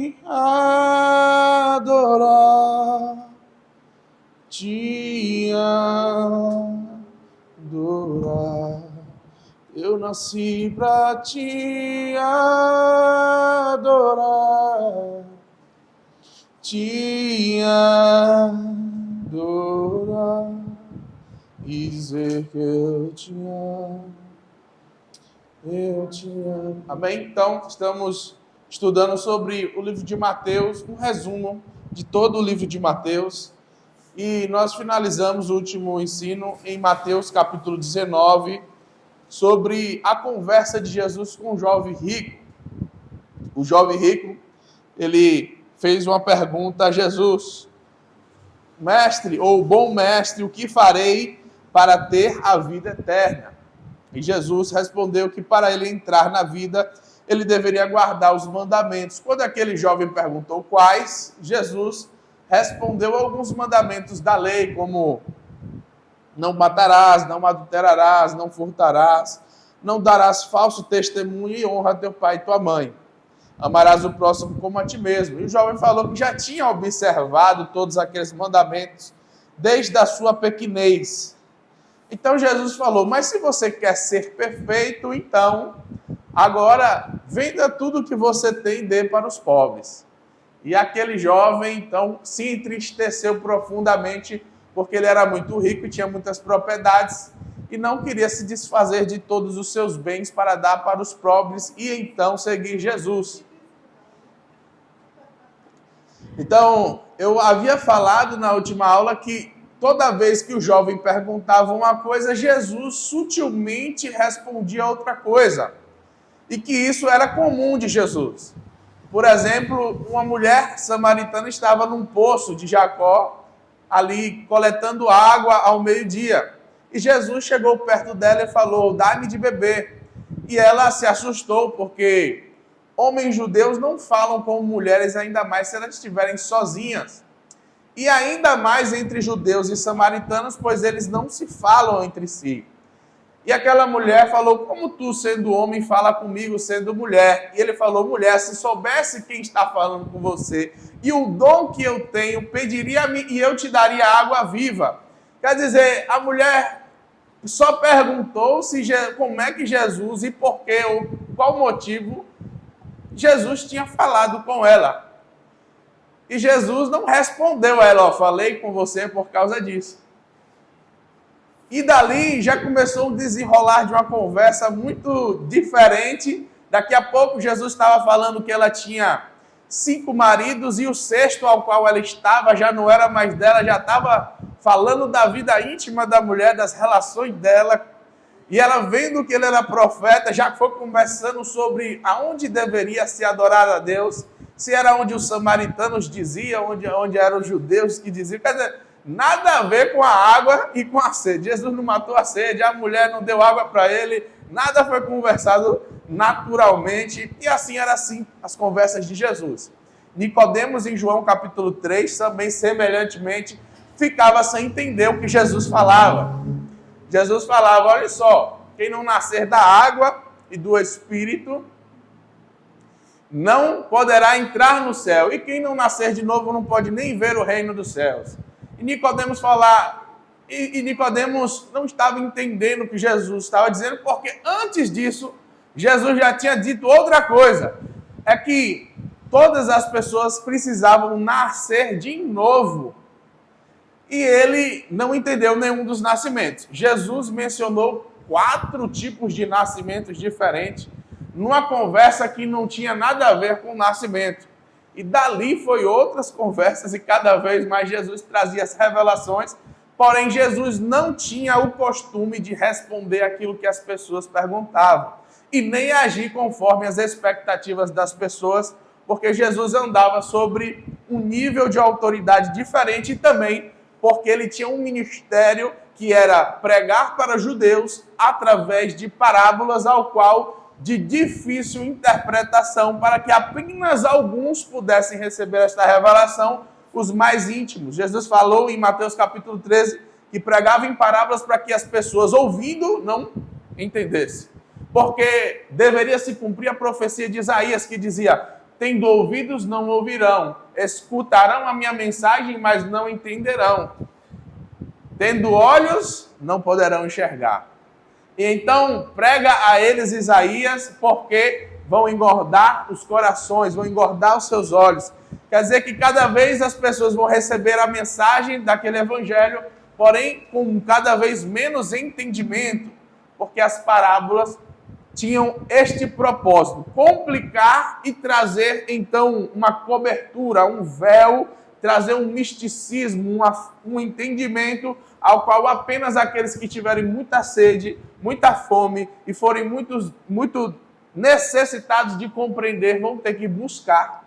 te adorar, te adorar. Eu nasci para te adorar, te adorar e dizer que eu te amo. Eu te amo. Amém? Então, estamos estudando sobre o livro de Mateus, um resumo de todo o livro de Mateus. E nós finalizamos o último ensino em Mateus capítulo 19, sobre a conversa de Jesus com o jovem rico. O jovem rico, ele fez uma pergunta a Jesus: mestre, ou bom mestre, o que farei para ter a vida eterna? E Jesus respondeu que para ele entrar na vida, ele deveria guardar os mandamentos. Quando aquele jovem perguntou quais, Jesus respondeu alguns mandamentos da lei, como não matarás, não adulterarás, não furtarás, não darás falso testemunho e honra teu pai e tua mãe. Amarás o próximo como a ti mesmo. E o jovem falou que já tinha observado todos aqueles mandamentos desde a sua pequenez. Então Jesus falou: mas se você quer ser perfeito, então agora venda tudo que você tem e dê para os pobres. E aquele jovem então se entristeceu profundamente, porque ele era muito rico e tinha muitas propriedades e não queria se desfazer de todos os seus bens para dar para os pobres e então seguir Jesus. Então, eu havia falado na última aula que toda vez que o jovem perguntava uma coisa, Jesus sutilmente respondia outra coisa. E que isso era comum de Jesus. Por exemplo, uma mulher samaritana estava num poço de Jacó, ali coletando água ao meio-dia. E Jesus chegou perto dela e falou: dá-me de beber. E ela se assustou, porque homens judeus não falam com mulheres, ainda mais se elas estiverem sozinhas. E ainda mais entre judeus e samaritanos, pois eles não se falam entre si. E aquela mulher falou: como tu, sendo homem, fala comigo sendo mulher? E ele falou: mulher, se soubesse quem está falando com você e o dom que eu tenho, pediria-me e eu te daria água viva. Quer dizer, a mulher só perguntou como é que Jesus e por quê, ou qual motivo Jesus tinha falado com ela. E Jesus não respondeu a ela: falei com você por causa disso. E dali já começou um desenrolar de uma conversa muito diferente. Daqui a pouco Jesus estava falando que ela tinha 5 maridos e o sexto ao qual ela estava já não era mais dela, já estava falando da vida íntima da mulher, das relações dela. E ela, vendo que ele era profeta, já foi conversando sobre aonde deveria se adorar a Deus, se era onde os samaritanos diziam, onde eram os judeus que diziam. Quer dizer, nada a ver com a água e com a sede. Jesus não matou a sede, a mulher não deu água para ele, nada foi conversado naturalmente. E assim era assim as conversas de Jesus. Nicodemos, em João capítulo 3, também semelhantemente, ficava sem entender o que Jesus falava. Jesus falava: olha só, quem não nascer da água e do Espírito não poderá entrar no céu. E quem não nascer de novo não pode nem ver o reino dos céus. E Nicodemos Nicodemos não estava entendendo o que Jesus estava dizendo, porque antes disso, Jesus já tinha dito outra coisa. É que todas as pessoas precisavam nascer de novo. E ele não entendeu nenhum dos nascimentos. Jesus mencionou 4 tipos de nascimentos diferentes, numa conversa que não tinha nada a ver com o nascimento. E dali foi outras conversas e cada vez mais Jesus trazia as revelações, porém Jesus não tinha o costume de responder aquilo que as pessoas perguntavam e nem agir conforme as expectativas das pessoas, porque Jesus andava sobre um nível de autoridade diferente e também porque ele tinha um ministério que era pregar para judeus através de parábolas, ao qual de difícil interpretação, para que apenas alguns pudessem receber esta revelação, os mais íntimos. Jesus falou em Mateus capítulo 13 que pregava em parábolas para que as pessoas, ouvindo, não entendessem. Porque deveria se cumprir a profecia de Isaías, que dizia: tendo ouvidos, não ouvirão, escutarão a minha mensagem, mas não entenderão. Tendo olhos, não poderão enxergar. E então prega a eles Isaías, porque vão engordar os corações, vão engordar os seus olhos. Quer dizer que cada vez as pessoas vão receber a mensagem daquele evangelho, porém com cada vez menos entendimento, porque as parábolas tinham este propósito: complicar e trazer então uma cobertura, um véu, trazer um misticismo, um entendimento ao qual apenas aqueles que tiverem muita sede, muita fome e forem muito necessitados de compreender vão ter que buscar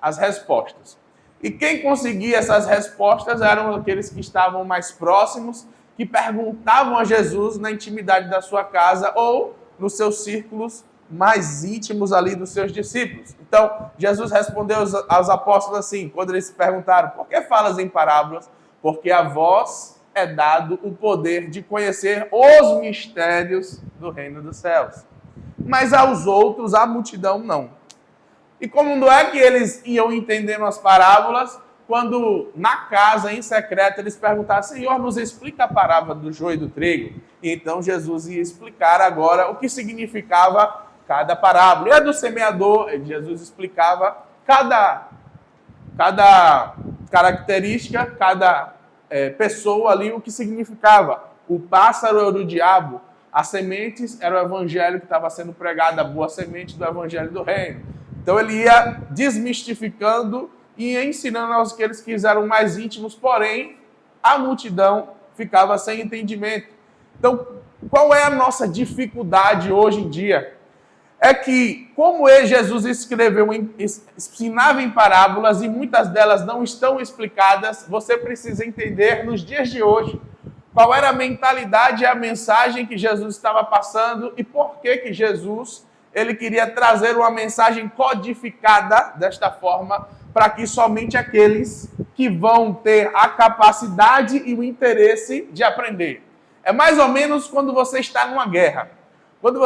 as respostas. E quem conseguia essas respostas eram aqueles que estavam mais próximos, que perguntavam a Jesus na intimidade da sua casa ou nos seus círculos mais íntimos ali dos seus discípulos. Então, Jesus respondeu aos apóstolos assim, quando eles se perguntaram: por que falas em parábolas? Porque a vós é dado o poder de conhecer os mistérios do reino dos céus. Mas aos outros, a multidão não. E como não é que eles iam entendendo as parábolas, quando na casa, em secreto, eles perguntaram: Senhor, nos explica a parábola do joio e do trigo. E então Jesus ia explicar agora o que significava cada parábola. E a do semeador, Jesus explicava cada característica, cada pessoa ali, o que significava. O pássaro era o diabo, as sementes era o evangelho que estava sendo pregado, a boa semente do evangelho do reino. Então ele ia desmistificando e ensinando aos aqueles que eram mais íntimos, porém a multidão ficava sem entendimento. Então, qual é a nossa dificuldade hoje em dia? É que, como Jesus escreveu, ensinava em parábolas e muitas delas não estão explicadas, você precisa entender nos dias de hoje qual era a mentalidade e a mensagem que Jesus estava passando e por que Jesus ele queria trazer uma mensagem codificada desta forma, para que somente aqueles que vão ter a capacidade e o interesse de aprender. É mais ou menos quando você está numa guerra. Quando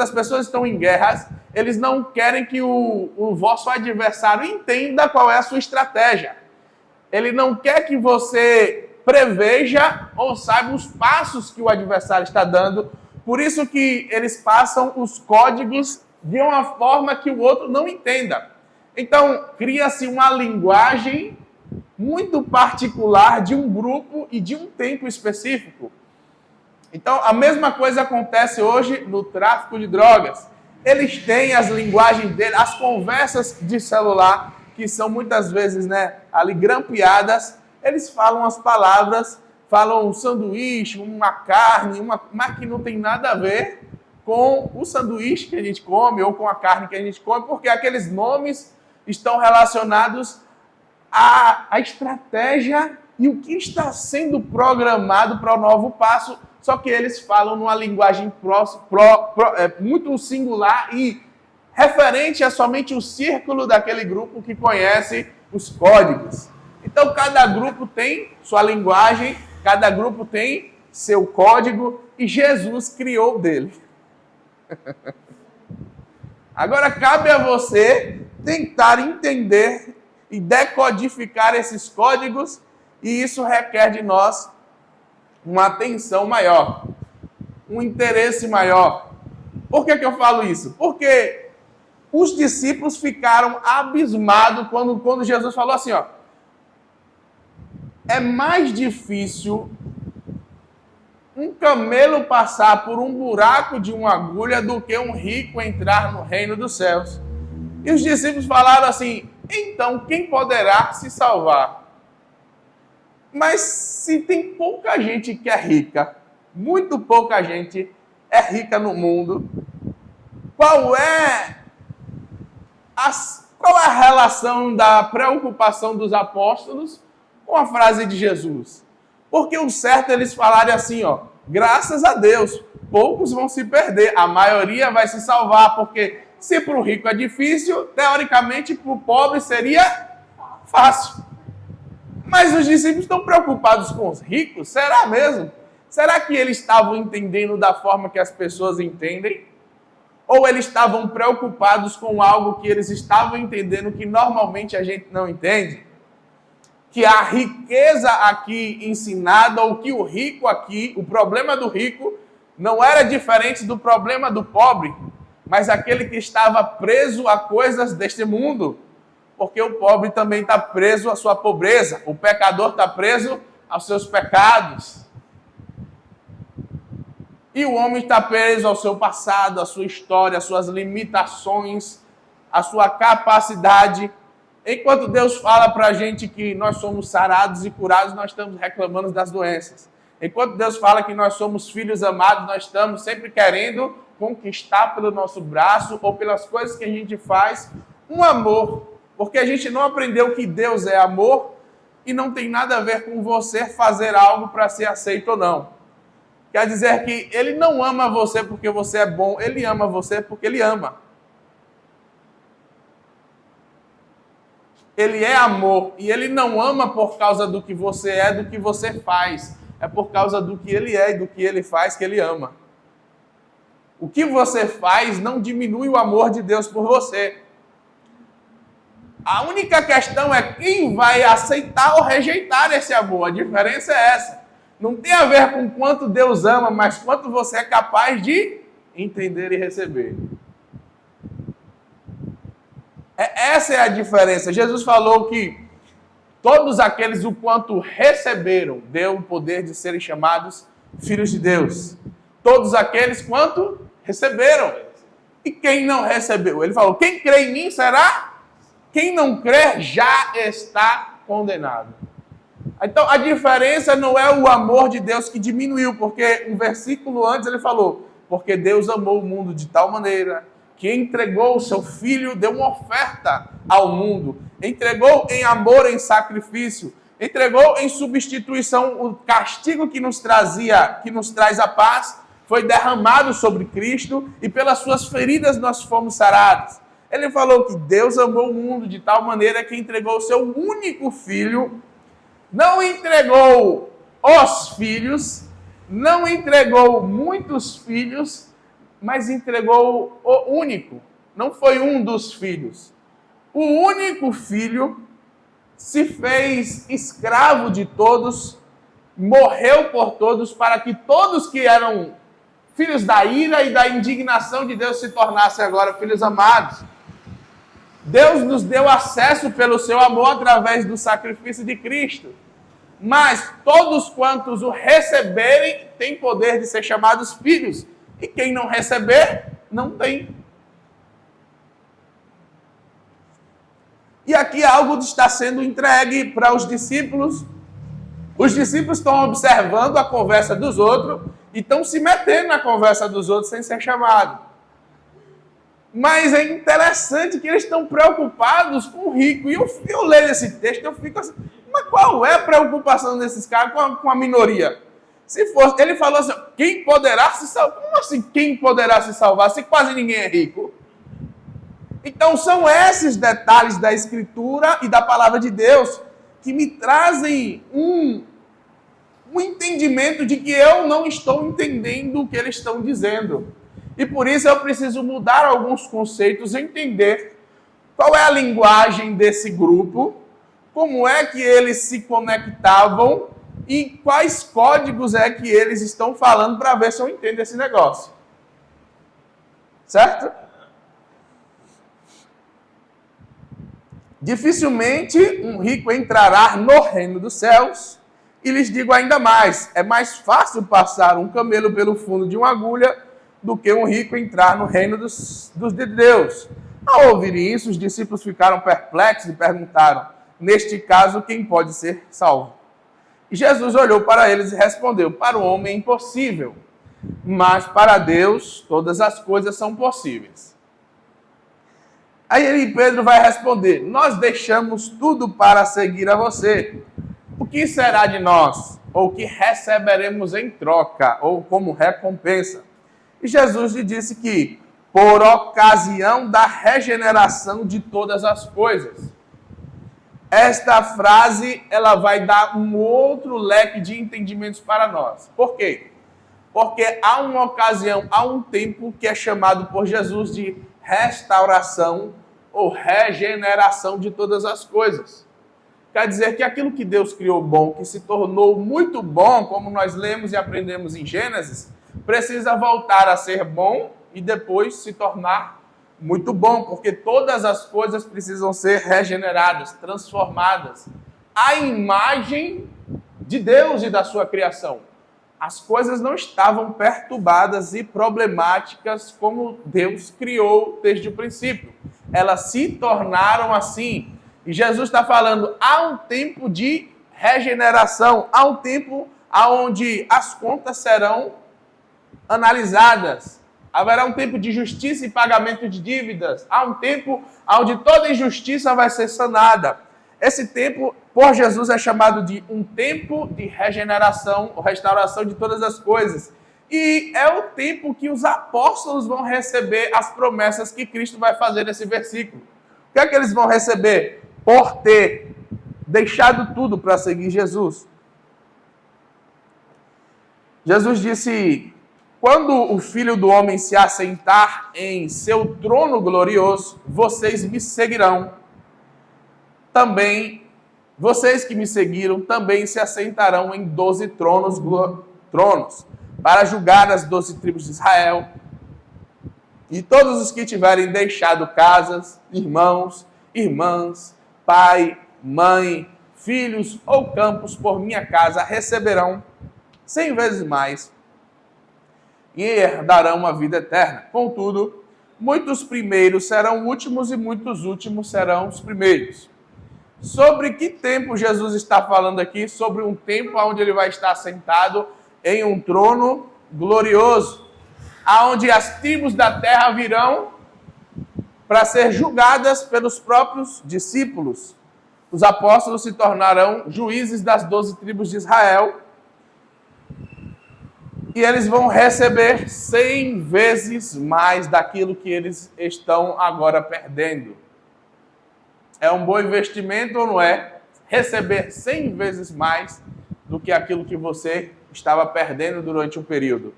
as pessoas estão em guerras, eles não querem que o vosso adversário entenda qual é a sua estratégia. Ele não quer que você preveja ou saiba os passos que o adversário está dando. Por isso que eles passam os códigos de uma forma que o outro não entenda. Então, cria-se uma linguagem muito particular de um grupo e de um tempo específico. Então, a mesma coisa acontece hoje no tráfico de drogas. Eles têm as linguagens deles, as conversas de celular, que são muitas vezes ali grampeadas. Eles falam as palavras, falam um sanduíche, uma carne, mas que não tem nada a ver com o sanduíche que a gente come ou com a carne que a gente come, porque aqueles nomes estão relacionados à estratégia e o que está sendo programado para o novo passo, só que eles falam numa linguagem muito singular e referente a somente o círculo daquele grupo que conhece os códigos. Então, cada grupo tem sua linguagem, cada grupo tem seu código e Jesus criou dele. Agora, cabe a você tentar entender e decodificar esses códigos, e isso requer de nós uma atenção maior, um interesse maior. Por que eu falo isso? Porque os discípulos ficaram abismados quando Jesus falou assim, é mais difícil um camelo passar por um buraco de uma agulha do que um rico entrar no reino dos céus. E os discípulos falaram assim, então quem poderá se salvar? Mas se tem pouca gente que é rica, muito pouca gente é rica no mundo, qual é a relação da preocupação dos apóstolos com a frase de Jesus? Porque o certo é eles falarem assim, graças a Deus, poucos vão se perder, a maioria vai se salvar, porque se para o rico é difícil, teoricamente para o pobre seria fácil. Mas os discípulos estão preocupados com os ricos? Será mesmo? Será que eles estavam entendendo da forma que as pessoas entendem? Ou eles estavam preocupados com algo que eles estavam entendendo que normalmente a gente não entende? Que a riqueza aqui ensinada, ou que o rico aqui, o problema do rico, não era diferente do problema do pobre, mas aquele que estava preso a coisas deste mundo. Porque o pobre também está preso à sua pobreza, o pecador está preso aos seus pecados. E o homem está preso ao seu passado, à sua história, às suas limitações, à sua capacidade. Enquanto Deus fala para a gente que nós somos sarados e curados, nós estamos reclamando das doenças. Enquanto Deus fala que nós somos filhos amados, nós estamos sempre querendo conquistar pelo nosso braço ou pelas coisas que a gente faz um amor. Porque a gente não aprendeu que Deus é amor e não tem nada a ver com você fazer algo para ser aceito ou não. Quer dizer que Ele não ama você porque você é bom, Ele ama você porque Ele ama. Ele é amor e Ele não ama por causa do que você é, do que você faz. É por causa do que Ele é e do que Ele faz que Ele ama. O que você faz não diminui o amor de Deus por você. A única questão é quem vai aceitar ou rejeitar esse amor. A diferença é essa. Não tem a ver com quanto Deus ama, mas quanto você é capaz de entender e receber. Essa é a diferença. Jesus falou que todos aqueles o quanto receberam, deu o poder de serem chamados filhos de Deus. Todos aqueles quanto receberam. E quem não recebeu? Ele falou, quem crê em mim será? Quem não crê já está condenado. Então a diferença não é o amor de Deus que diminuiu, porque um versículo antes ele falou, porque Deus amou o mundo de tal maneira que entregou o seu Filho, deu uma oferta ao mundo, entregou em amor, em sacrifício, entregou em substituição o castigo que nos trazia, que nos traz a paz, foi derramado sobre Cristo e pelas suas feridas nós fomos sarados. Ele falou que Deus amou o mundo de tal maneira que entregou o seu único Filho, não entregou os filhos, não entregou muitos filhos, mas entregou o único. Não foi um dos filhos. O único filho se fez escravo de todos, morreu por todos, para que todos que eram filhos da ira e da indignação de Deus se tornassem agora filhos amados. Deus nos deu acesso pelo seu amor através do sacrifício de Cristo. Mas todos quantos o receberem têm poder de ser chamados filhos. E quem não receber, não tem. E aqui algo está sendo entregue para os discípulos. Os discípulos estão observando a conversa dos outros e estão se metendo na conversa dos outros sem ser chamados. Mas é interessante que eles estão preocupados com o rico. E eu leio esse texto e eu fico assim, mas qual é a preocupação desses caras com a minoria? Se fosse, ele falou assim, quem poderá se salvar? Como assim quem poderá se salvar se quase ninguém é rico? Então são esses detalhes da Escritura e da Palavra de Deus que me trazem um entendimento de que eu não estou entendendo o que eles estão dizendo. E por isso eu preciso mudar alguns conceitos, entender qual é a linguagem desse grupo, como é que eles se conectavam e quais códigos é que eles estão falando para ver se eu entendo esse negócio. Certo? Dificilmente um rico entrará no reino dos céus. E lhes digo ainda mais, é mais fácil passar um camelo pelo fundo de uma agulha do que um rico entrar no reino dos de Deus. Ao ouvirem isso, os discípulos ficaram perplexos e perguntaram, neste caso, quem pode ser salvo? E Jesus olhou para eles e respondeu, para o homem é impossível, mas para Deus todas as coisas são possíveis. Aí Pedro vai responder, nós deixamos tudo para seguir a você. O que será de nós? Ou o que receberemos em troca? Ou como recompensa? E Jesus lhe disse que, por ocasião da regeneração de todas as coisas. Esta frase, ela vai dar um outro leque de entendimentos para nós. Por quê? Porque há uma ocasião, há um tempo que é chamado por Jesus de restauração ou regeneração de todas as coisas. Quer dizer que aquilo que Deus criou bom, que se tornou muito bom, como nós lemos e aprendemos em Gênesis, precisa voltar a ser bom e depois se tornar muito bom, porque todas as coisas precisam ser regeneradas, transformadas à imagem de Deus e da sua criação. As coisas não estavam perturbadas e problemáticas como Deus criou desde o princípio. Elas se tornaram assim. E Jesus está falando, há um tempo de regeneração, há um tempo onde as contas serão analisadas. Haverá um tempo de justiça e pagamento de dívidas. Há um tempo onde toda injustiça vai ser sanada. Esse tempo, por Jesus, é chamado de um tempo de regeneração, ou restauração de todas as coisas. E é o tempo que os apóstolos vão receber as promessas que Cristo vai fazer nesse versículo. O que é que eles vão receber? Por ter deixado tudo para seguir Jesus. Jesus disse, quando o Filho do Homem se assentar em seu trono glorioso, vocês me seguirão. Também, vocês que me seguiram, também se assentarão em 12 tronos, para julgar as 12 tribos de Israel. E todos os que tiverem deixado casas, irmãos, irmãs, pai, mãe, filhos ou campos por minha casa receberão 100 vezes mais e herdarão a vida eterna. Contudo, muitos primeiros serão últimos e muitos últimos serão os primeiros. Sobre que tempo Jesus está falando aqui? Sobre um tempo onde ele vai estar sentado em um trono glorioso, aonde as tribos da terra virão para ser julgadas pelos próprios discípulos. Os apóstolos se tornarão juízes das 12 tribos de Israel. E eles vão receber 100 vezes mais daquilo que eles estão agora perdendo. É um bom investimento ou não é? Receber 100 vezes mais do que aquilo que você estava perdendo durante um período.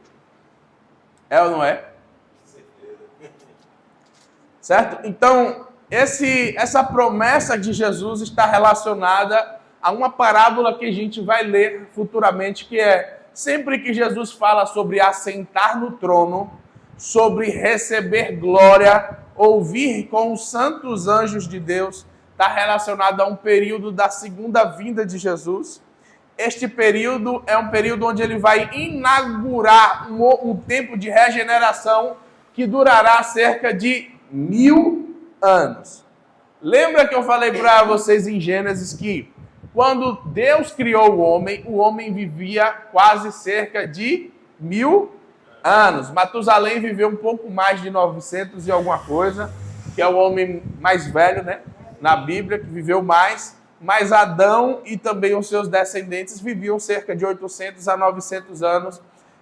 É ou não é? Certo? Então, essa promessa de Jesus está relacionada a uma parábola que a gente vai ler futuramente, que é sempre que Jesus fala sobre assentar no trono, sobre receber glória, ouvir com os santos anjos de Deus, está relacionado a um período da segunda vinda de Jesus. Este período é um período onde ele vai inaugurar um tempo de regeneração que durará cerca de 1000 anos. Lembra que eu falei para vocês em Gênesis que quando Deus criou o homem vivia quase cerca de 1000 anos. Matusalém viveu um pouco mais de 900 e alguma coisa, que é o homem mais velho, né, na Bíblia, que viveu mais. Mas Adão e também os seus descendentes viviam cerca de 800 a 900 anos,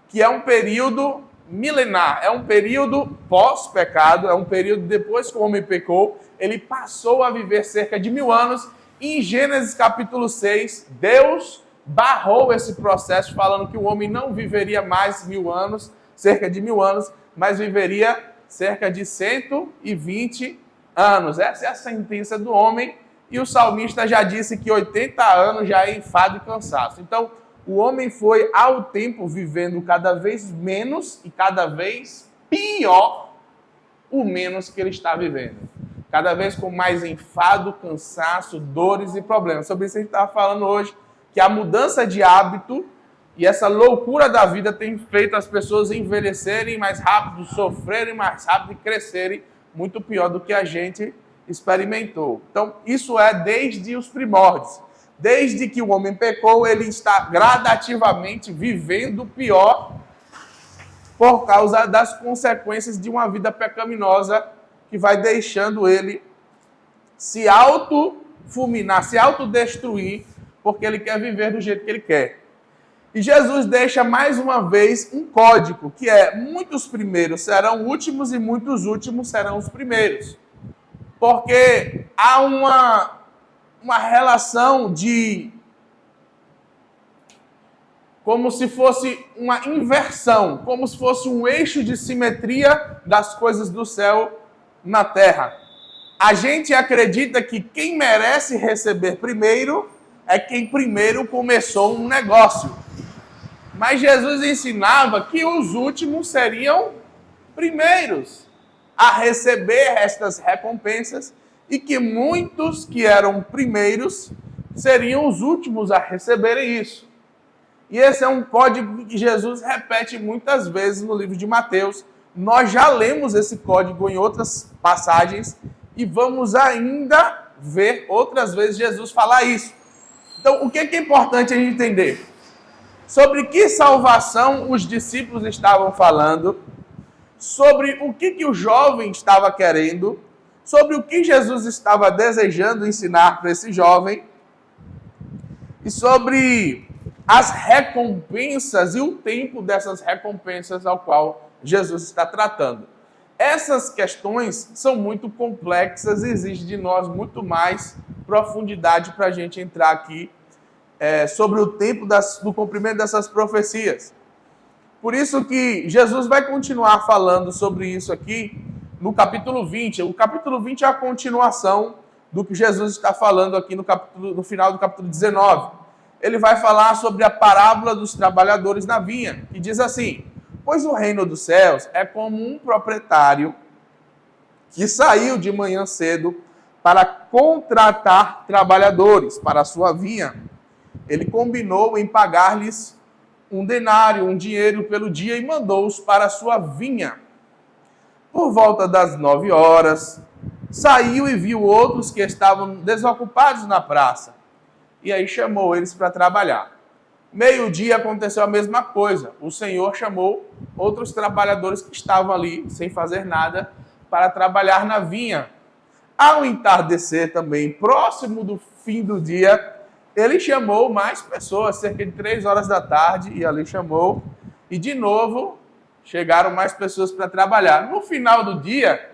que é um período milenar, é um período pós-pecado, é um período depois que o homem pecou, ele passou a viver cerca de 1000 anos. Em Gênesis capítulo 6, Deus barrou esse processo, falando que o homem não viveria mais 1000 anos, cerca de 1000 anos, mas viveria cerca de 120 anos. Essa é a sentença do homem, e o salmista já disse que 80 anos já é enfado e cansaço. Então, o homem foi ao tempo vivendo cada vez menos e cada vez pior o menos que ele está vivendo. Cada vez com mais enfado, cansaço, dores e problemas. Sobre isso a gente estava falando hoje, que a mudança de hábito e essa loucura da vida tem feito as pessoas envelhecerem mais rápido, sofrerem mais rápido e crescerem muito pior do que a gente experimentou. Então, isso é desde os primórdios. Desde que o homem pecou, ele está gradativamente vivendo pior por causa das consequências de uma vida pecaminosa que vai deixando ele se auto-fulminar, se autodestruir, porque ele quer viver do jeito que ele quer. E Jesus deixa mais uma vez um código, que é: muitos primeiros serão últimos e muitos últimos serão os primeiros. Porque há uma relação de como se fosse uma inversão, como se fosse um eixo de simetria das coisas do céu na terra. A gente acredita que quem merece receber primeiro é quem primeiro começou um negócio. Mas Jesus ensinava que os últimos seriam primeiros a receber estas recompensas e que muitos que eram primeiros seriam os últimos a receberem isso. E esse é um código que Jesus repete muitas vezes no livro de Mateus. Nós já lemos esse código em outras passagens e vamos ainda ver outras vezes Jesus falar isso. Então, o que é importante a gente entender? Sobre que salvação os discípulos estavam falando, sobre o que o jovem estava querendo, sobre o que Jesus estava desejando ensinar para esse jovem e sobre as recompensas e o tempo dessas recompensas ao qual Jesus está tratando. Essas questões são muito complexas e exigem de nós muito mais profundidade para a gente entrar aqui sobre o tempo do cumprimento dessas profecias. Por isso que Jesus vai continuar falando sobre isso aqui no capítulo 20. O capítulo 20 é a continuação do que Jesus está falando aqui no final do capítulo 19. Ele vai falar sobre a parábola dos trabalhadores na vinha, que diz assim: pois o reino dos céus é como um proprietário que saiu de manhã cedo para contratar trabalhadores para a sua vinha. Ele combinou em pagar-lhes um denário, um dinheiro pelo dia, e mandou-os para a sua vinha. Por volta das 9 horas, saiu e viu outros que estavam desocupados na praça. E aí chamou eles para trabalhar. Meio-dia aconteceu a mesma coisa. O Senhor chamou outros trabalhadores que estavam ali, sem fazer nada, para trabalhar na vinha. Ao entardecer também, próximo do fim do dia, ele chamou mais pessoas, cerca de 3 horas da tarde, e ali chamou. E de novo, chegaram mais pessoas para trabalhar. No final do dia,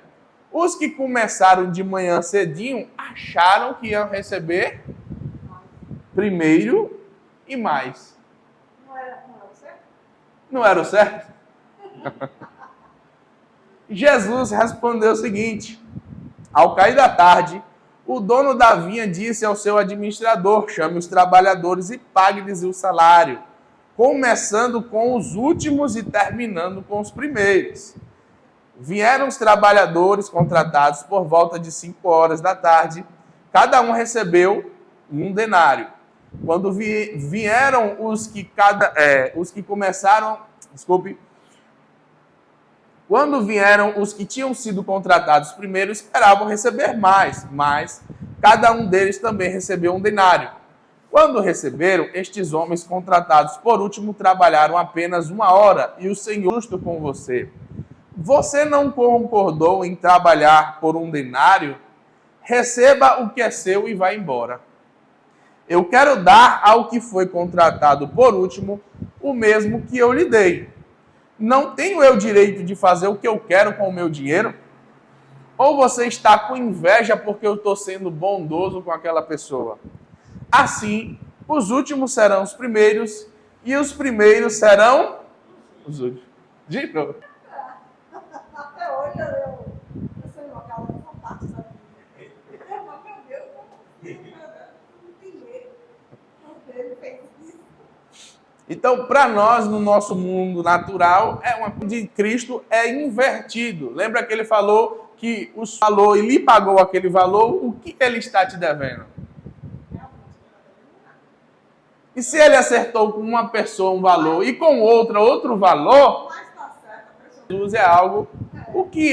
os que começaram de manhã cedinho acharam que iam receber primeiro e mais. Não era o certo? Não era o certo? Jesus respondeu o seguinte: ao cair da tarde, o dono da vinha disse ao seu administrador: chame os trabalhadores e pague-lhes o salário, começando com os últimos e terminando com os primeiros. Vieram os trabalhadores contratados por volta de 5 horas da tarde, cada um recebeu um denário. Quando vieram Quando vieram os que tinham sido contratados primeiro, esperavam receber mais, mas cada um deles também recebeu um denário. Quando receberam, estes homens contratados por último trabalharam apenas 1 hora, e o Senhor justo com você. Você não concordou em trabalhar por um denário? Receba o que é seu e vá embora. Eu quero dar ao que foi contratado por último o mesmo que eu lhe dei. Não tenho eu direito de fazer o que eu quero com o meu dinheiro? Ou você está com inveja porque eu estou sendo bondoso com aquela pessoa? Assim, os últimos serão os primeiros e os primeiros serão os últimos. De novo. Até hoje eu sou invocada nessa parte, sabe? Meu Deus, não tem jeito. Ele fez isso. Então, para nós, no nosso mundo natural, de Cristo é invertido. Lembra que ele falou que os falou e lhe pagou aquele valor? O que ele está te devendo? E se ele acertou com uma pessoa um valor e com outra outro valor, Jesus é algo. O que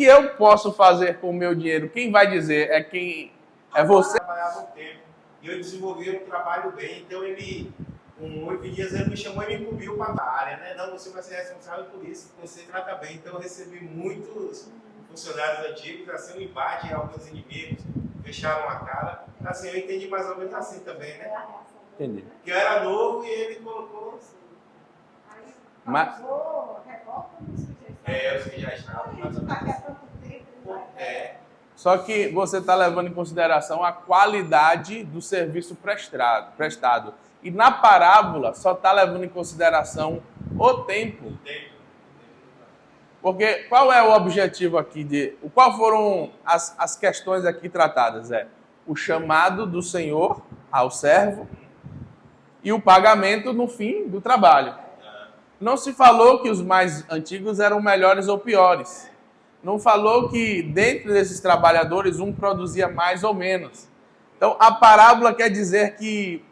eu posso fazer com o meu dinheiro? Quem vai dizer? É você. Eu trabalhava um tempo e eu desenvolvi um trabalho bem, então ele, com 8 dias, ele me chamou e me incumbiu para a área, né? Não, você vai ser responsável por isso, você trata bem. Então eu recebi muitos funcionários antigos, assim, um embate, alguns inimigos fecharam a cara. Assim, eu entendi mais ou menos assim também, né? Entendi. Que eu era novo e ele colocou. Aí, Mas- revolta no sujeito. Os que já estavam. A gente tá aqui há tanto tempo, ele vai- Só que você está levando em consideração a qualidade do serviço prestado. E na parábola só está levando em consideração o tempo. Porque qual é o objetivo aqui? Qual foram as questões aqui tratadas? O chamado do Senhor ao servo e o pagamento no fim do trabalho. Não se falou que os mais antigos eram melhores ou piores. Não falou que dentro desses trabalhadores um produzia mais ou menos. Então a parábola quer dizer que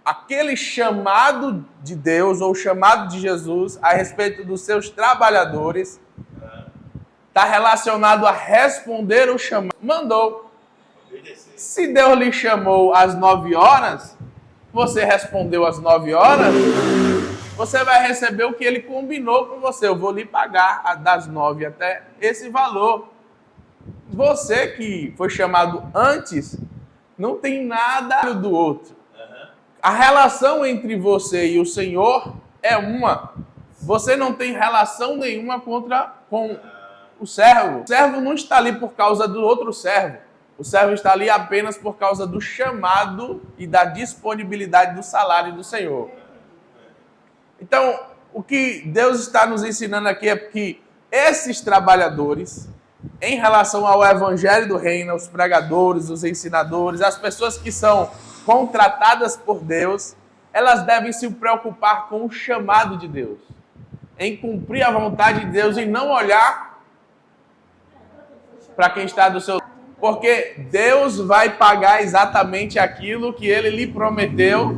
aquele chamado de Deus ou chamado de Jesus a respeito dos seus trabalhadores está relacionado a responder o chamado. Mandou. Se Deus lhe chamou às 9 horas, você respondeu às 9 horas, você vai receber o que ele combinou com você. Eu vou lhe pagar das 9 até esse valor. Você que foi chamado antes, não tem nada do outro. A relação entre você e o Senhor é uma. Você não tem relação nenhuma com o servo. O servo não está ali por causa do outro servo. O servo está ali apenas por causa do chamado e da disponibilidade do salário do Senhor. Então, o que Deus está nos ensinando aqui é que esses trabalhadores, em relação ao evangelho do reino, os pregadores, os ensinadores, as pessoas que são contratadas por Deus, elas devem se preocupar com o chamado de Deus, em cumprir a vontade de Deus e não olhar para quem está do seu lado. Porque Deus vai pagar exatamente aquilo que Ele lhe prometeu,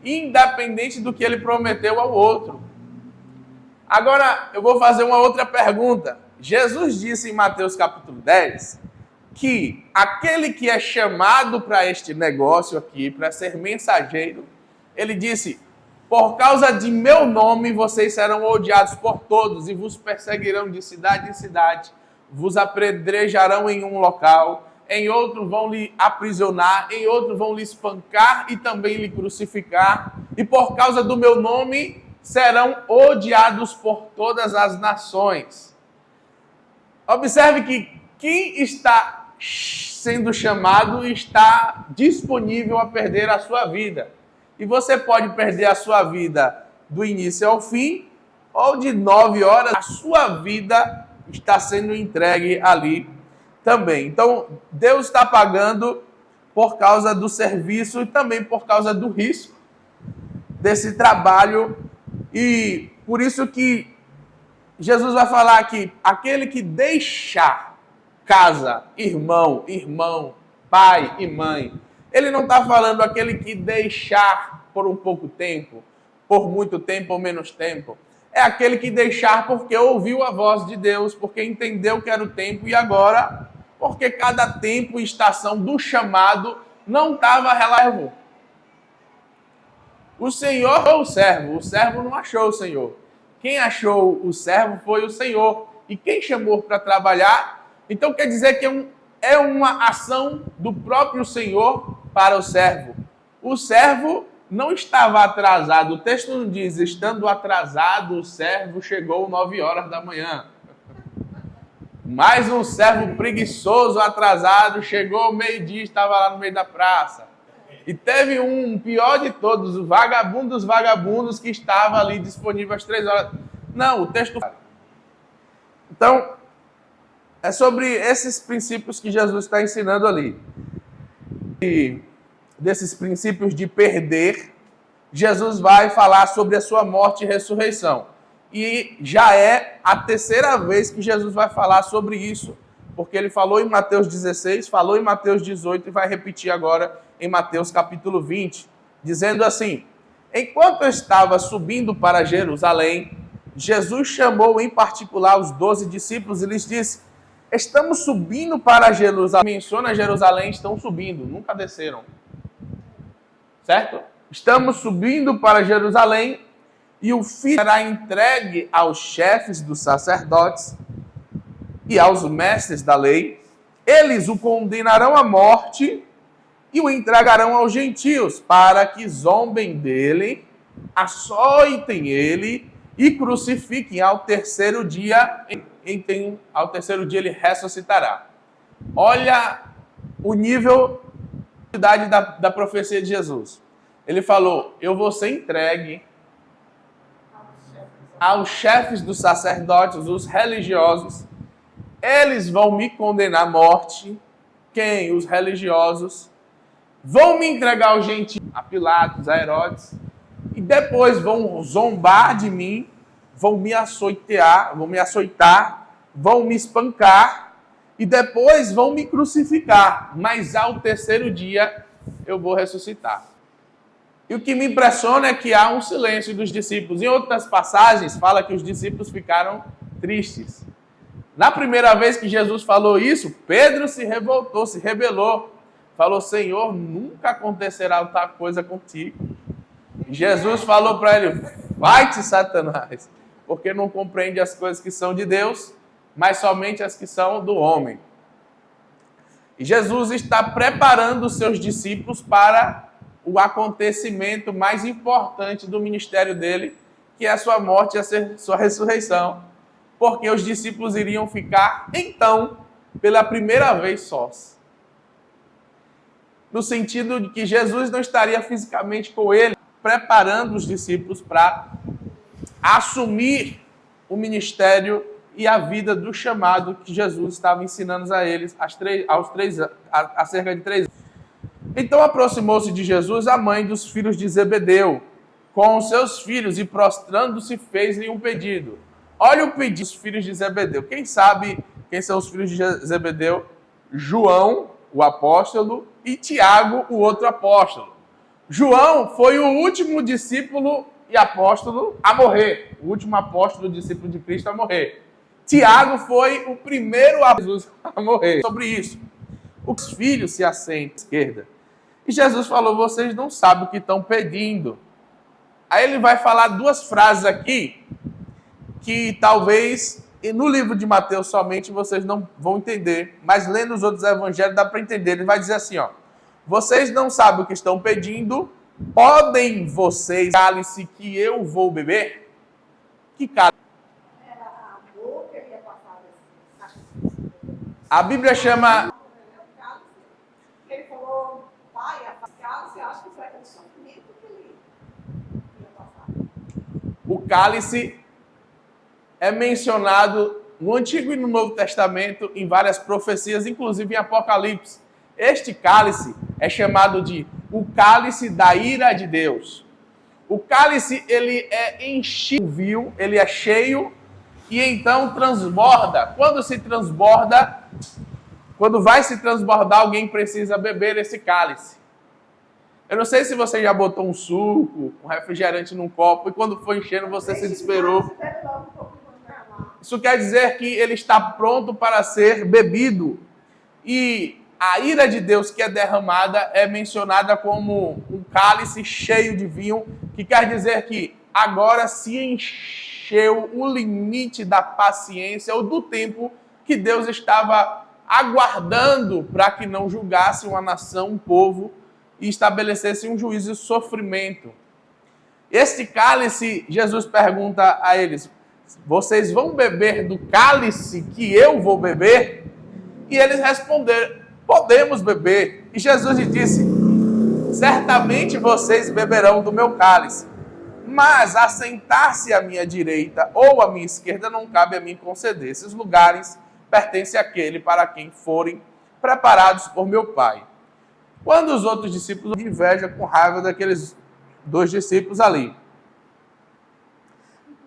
independente do que Ele prometeu ao outro. Agora, eu vou fazer uma outra pergunta. Jesus disse em Mateus capítulo 10 que aquele que é chamado para este negócio aqui, para ser mensageiro, ele disse: por causa de meu nome vocês serão odiados por todos e vos perseguirão de cidade em cidade, vos apedrejarão em um local, em outro vão lhe aprisionar, em outro vão lhe espancar e também lhe crucificar, e por causa do meu nome serão odiados por todas as nações. Observe que quem está sendo chamado está disponível a perder a sua vida. E você pode perder a sua vida do início ao fim, ou de 9 horas, a sua vida está sendo entregue ali também. Então, Deus está pagando por causa do serviço e também por causa do risco desse trabalho. E por isso que Jesus vai falar aqui, aquele que deixar casa, irmão, pai e mãe. Ele não está falando aquele que deixar por um pouco tempo, por muito tempo ou menos tempo. É aquele que deixar porque ouviu a voz de Deus, porque entendeu que era o tempo e agora, porque cada tempo e estação do chamado não estava relativo. O Senhor ou o servo não achou o Senhor. Quem achou o servo foi o Senhor. E quem chamou para trabalhar, então quer dizer que é uma ação do próprio Senhor para o servo. O servo não estava atrasado. O texto não diz, estando atrasado, o servo chegou 9 horas da manhã. Mais um servo preguiçoso, atrasado, chegou ao meio-dia e estava lá no meio da praça. E teve um pior de todos, o vagabundo dos vagabundos, que estava ali disponível às 3 horas. Não, o texto... Então, é sobre esses princípios que Jesus está ensinando ali. E desses princípios de perder, Jesus vai falar sobre a sua morte e ressurreição. E já é a 3ª vez que Jesus vai falar sobre isso. Porque ele falou em Mateus 16, falou em Mateus 18 e vai repetir agora em Mateus capítulo 20, dizendo assim: enquanto eu estava subindo para Jerusalém, Jesus chamou em particular os 12 discípulos e lhes disse: estamos subindo para Jerusalém. Menciona Jerusalém, estão subindo, nunca desceram. Certo? Estamos subindo para Jerusalém e o filho será entregue aos chefes dos sacerdotes e aos mestres da lei. Eles o condenarão à morte e o entregarão aos gentios para que zombem dele, açoitem ele e crucifiquem. Ao terceiro dia ele ressuscitará. Olha o nível da profecia de Jesus. Ele falou, eu vou ser entregue aos chefes dos sacerdotes, os religiosos. Eles vão me condenar à morte. Quem? Os religiosos. Vão me entregar aos gentios, a Pilatos, a Herodes. E depois vão zombar de mim, vão me açoitar, vão me espancar. E depois vão me crucificar. Mas ao terceiro dia eu vou ressuscitar. E o que me impressiona é que há um silêncio dos discípulos. Em outras passagens, fala que os discípulos ficaram tristes. Na primeira vez que Jesus falou isso, Pedro se revoltou, se rebelou. Falou, Senhor, nunca acontecerá tal coisa contigo. E Jesus falou para ele, vai-te, Satanás, porque não compreende as coisas que são de Deus, mas somente as que são do homem. E Jesus está preparando os seus discípulos para o acontecimento mais importante do ministério dele, que é a sua morte e a sua ressurreição. Porque os discípulos iriam ficar, então, pela primeira vez sós. No sentido de que Jesus não estaria fisicamente com ele, preparando os discípulos para assumir o ministério e a vida do chamado que Jesus estava ensinando a eles há cerca de 3 anos. Então aproximou-se de Jesus a mãe dos filhos de Zebedeu, com os seus filhos, e prostrando-se fez-lhe um pedido. Olha o pedido dos filhos de Zebedeu. Quem sabe quem são os filhos de Zebedeu? João, o apóstolo, e Tiago, o outro apóstolo. João foi o último discípulo e apóstolo a morrer. O último apóstolo, discípulo de Cristo a morrer. Tiago foi o primeiro a Jesus a morrer. Sobre isso, os filhos se assentam à esquerda. E Jesus falou, vocês não sabem o que estão pedindo. Aí ele vai falar 2 frases aqui, que talvez no livro de Mateus somente vocês não vão entender, mas lendo os outros evangelhos dá para entender. Ele vai dizer assim, ó, vocês não sabem o que estão pedindo, podem vocês cálice que eu vou beber? Que cálice? Era a boca que ele ia passar desse. A Bíblia chama... Ele falou, pai, a cálice, eu acho que foi aquele sofrimento que ele ia passar. O cálice é mencionado no Antigo e no Novo Testamento em várias profecias, inclusive em Apocalipse. Este cálice é chamado de o cálice da ira de Deus. O cálice, ele é enchido, ele é cheio e então transborda. Quando se transborda, quando vai se transbordar, alguém precisa beber esse cálice. Eu não sei se você já botou um suco, um refrigerante num copo e quando foi enchendo você se desesperou. Isso quer dizer que ele está pronto para ser bebido. E a ira de Deus que é derramada é mencionada como um cálice cheio de vinho, que quer dizer que agora se encheu o limite da paciência ou do tempo que Deus estava aguardando para que não julgasse uma nação, um povo, e estabelecesse um juízo de sofrimento. Este cálice, Jesus pergunta a eles, vocês vão beber do cálice que eu vou beber? E eles responderam, podemos beber. E Jesus lhe disse, certamente vocês beberão do meu cálice, mas assentar-se à minha direita ou à minha esquerda não cabe a mim conceder. Esses lugares pertencem àquele para quem forem preparados por meu Pai. Quando os outros discípulos de inveja com raiva daqueles 2 discípulos ali.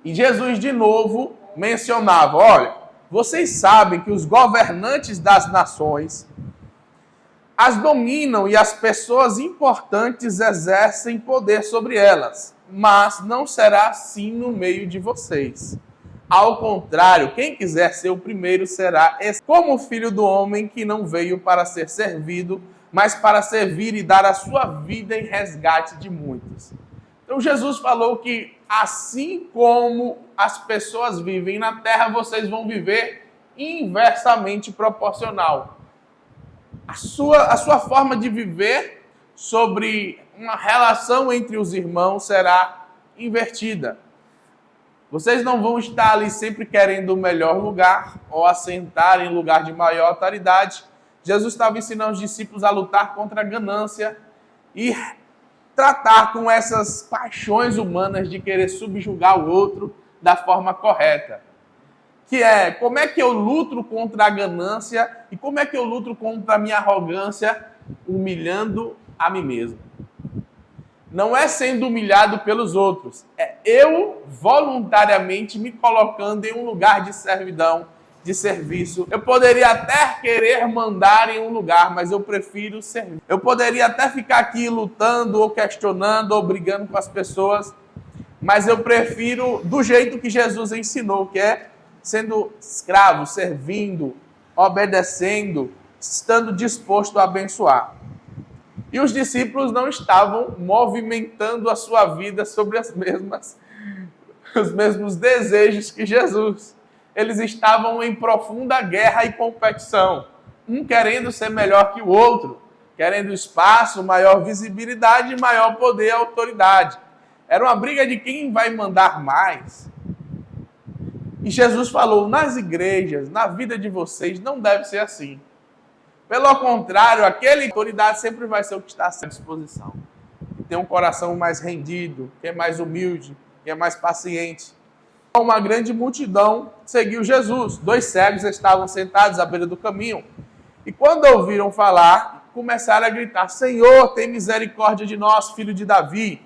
E Jesus de novo mencionava, olha, vocês sabem que os governantes das nações as dominam e as pessoas importantes exercem poder sobre elas, mas não será assim no meio de vocês. Ao contrário, quem quiser ser o primeiro será como o filho do homem que não veio para ser servido, mas para servir e dar a sua vida em resgate de muitos. Então Jesus falou que assim como as pessoas vivem na terra, vocês vão viver inversamente proporcional. A sua forma de viver sobre uma relação entre os irmãos será invertida. Vocês não vão estar ali sempre querendo o melhor lugar ou assentar em lugar de maior autoridade. Jesus estava ensinando os discípulos a lutar contra a ganância e tratar com essas paixões humanas de querer subjugar o outro da forma correta. Que é, como é que eu luto contra a ganância e como é que eu luto contra a minha arrogância, humilhando a mim mesmo. Não é sendo humilhado pelos outros, é eu voluntariamente me colocando em um lugar de servidão, de serviço. Eu poderia até querer mandar em um lugar, mas eu prefiro servir. Eu poderia até ficar aqui lutando, ou questionando, ou brigando com as pessoas, mas eu prefiro do jeito que Jesus ensinou, que é sendo escravo, servindo, obedecendo, estando disposto a abençoar. E os discípulos não estavam movimentando a sua vida sobre os mesmos desejos que Jesus. Eles estavam em profunda guerra e competição. Um querendo ser melhor que o outro, querendo espaço, maior visibilidade, maior poder e autoridade. Era uma briga de quem vai mandar mais. E Jesus falou, nas igrejas, na vida de vocês, não deve ser assim. Pelo contrário, aquele autoridade sempre vai ser o que está à disposição. Que tem um coração mais rendido, que é mais humilde, que é mais paciente. Uma grande multidão seguiu Jesus. 2 cegos estavam sentados à beira do caminho. E quando ouviram falar, começaram a gritar, Senhor, tem misericórdia de nós, filho de Davi.